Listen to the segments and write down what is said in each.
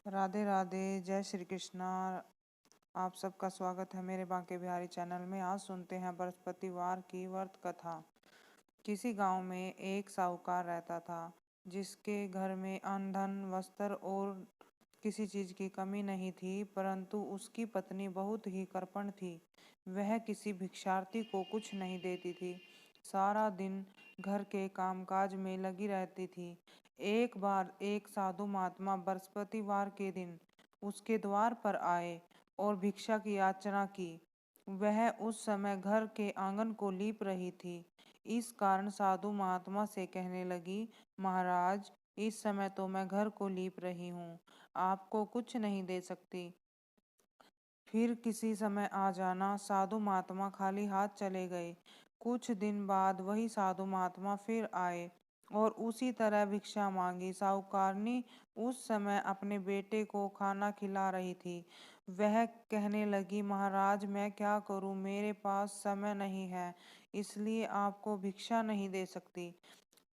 राधे राधे, जय श्री कृष्णा। आप सबका स्वागत है मेरे बांके बिहारी चैनल में। आज सुनते हैं बृहस्पतिवार की व्रत कथा। किसी गांव में एक साहूकार रहता था, जिसके घर में अन्न धन वस्त्र और किसी चीज की कमी नहीं थी, परंतु उसकी पत्नी बहुत ही कृपण थी। वह किसी भिक्षार्थी को कुछ नहीं देती थी, सारा दिन घर के कामकाज में लगी रहती थी। एक बार एक साधु महात्मा बृहस्पतिवार के दिन उसके द्वार पर आए और भिक्षा की याचना की। वह उस समय घर के आंगन को लीप रही थी। इस कारण साधु महात्मा से कहने लगी, महाराज, इस समय तो मैं घर को लीप रही हूँ, आपको कुछ नहीं दे सकती, फिर किसी समय आ जाना। साधु महात्मा खाली हाथ चले गए। कुछ दिन बाद वही साधु महात्मा फिर आए और उसी तरह भिक्षा मांगी। साहूकारनी उस समय अपने बेटे को खाना खिला रही थी। वह कहने लगी, महाराज, मैं क्या करूं, मेरे पास समय नहीं है, इसलिए आपको भिक्षा नहीं दे सकती।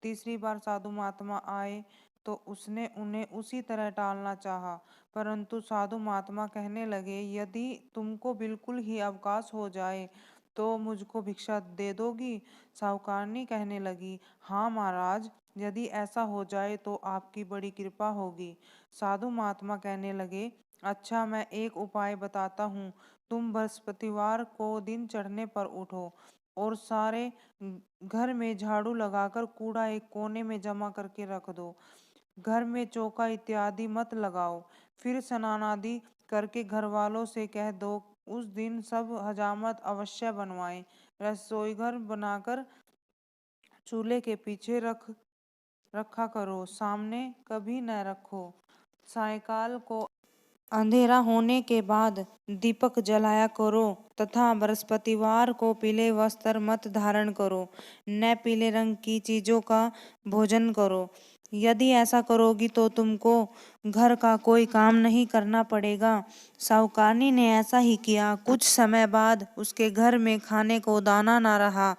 तीसरी बार साधु महात्मा आए तो उसने उन्हें उसी तरह टालना चाहा, परंतु साधु महात्मा कहने लगे, यदि तुमको बिल्कुल ही अवकाश हो जाए तो मुझको भिक्षा दे दोगी। साहूकारनी कहने लगी, हाँ महाराज, यदि ऐसा हो जाए तो आपकी बड़ी कृपा होगी। साधु महात्मा कहने लगे, अच्छा, मैं एक उपाय बताता हूँ। तुम बृहस्पतिवार को दिन चढ़ने पर उठो और सारे घर में झाड़ू लगाकर कूड़ा एक कोने में जमा करके रख दो। घर में चौका इत्यादि मत लगाओ। फिर स्नान आदि करके घर वालों से कह दो, उस दिन सब हजामत अवश्य बनवाएं। रसोई घर बनाकर चूल्हे के पीछे रखा करो, सामने कभी न रखो। सायंकाल को अंधेरा होने के बाद दीपक जलाया करो तथा बृहस्पतिवार को पीले वस्त्र मत धारण करो, न पीले रंग की चीजों का भोजन करो। यदि ऐसा करोगी तो तुमको घर का कोई काम नहीं करना पड़ेगा। साहूकारनी ने ऐसा ही किया। कुछ समय बाद उसके घर में खाने को दाना न रहा।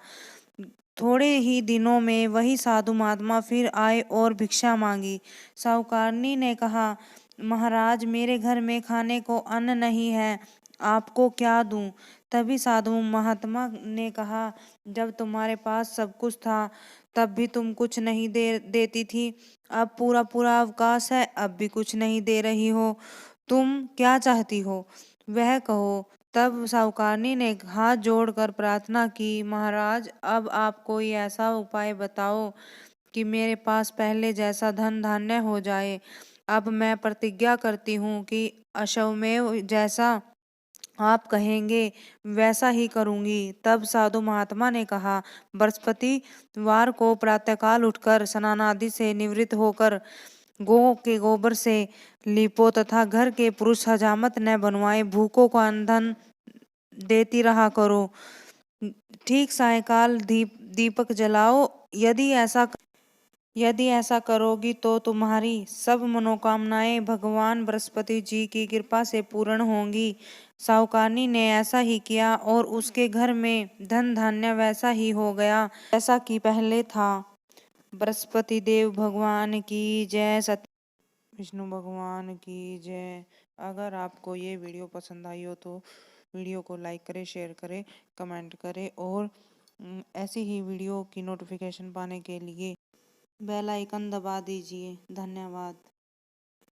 थोड़े ही दिनों में वही साधु महात्मा फिर आए और भिक्षा मांगी। साहूकारनी ने कहा, महाराज, मेरे घर में खाने को अन्न नहीं है, आपको क्या दूं? तभी साधु महात्मा ने कहा, जब तुम्हारे पास सब कुछ था तब भी तुम कुछ नहीं देती थी, अब पूरा पूरा अवकाश है, अब भी कुछ नहीं दे रही हो, तुम क्या चाहती हो वह कहो। तब साहूकारनी ने हाथ जोड़कर प्रार्थना की, महाराज, अब आप कोई ऐसा उपाय बताओ कि मेरे पास पहले जैसा धन धान्य हो जाए। अब मैं प्रतिज्ञा करती हूँ कि अश्वमेव जैसा आप कहेंगे वैसा ही करूंगी। तब साधु महात्मा ने कहा, बृहस्पतिवार को प्रातःकाल उठकर स्नान आदि से निवृत्त होकर गौ के गोबर से लीपो तथा घर के पुरुष हजामत न बनवाए, भूखों को अन्न धन देती रहा करो। ठीक सायंकाल दीपक जलाओ। यदि ऐसा करोगी तो तुम्हारी सब मनोकामनाएं भगवान बृहस्पति जी की कृपा से पूर्ण होंगी। साहूकारनी ने ऐसा ही किया और उसके घर में धन धान्य वैसा ही हो गया जैसा कि पहले था। बृहस्पति देव भगवान की जय। सत्य विष्णु भगवान की जय। अगर आपको ये वीडियो पसंद आई हो तो वीडियो को लाइक करें, शेयर करें, कमेंट करें और ऐसी ही वीडियो की नोटिफिकेशन पाने के लिए बेल आइकन दबा दीजिए। धन्यवाद।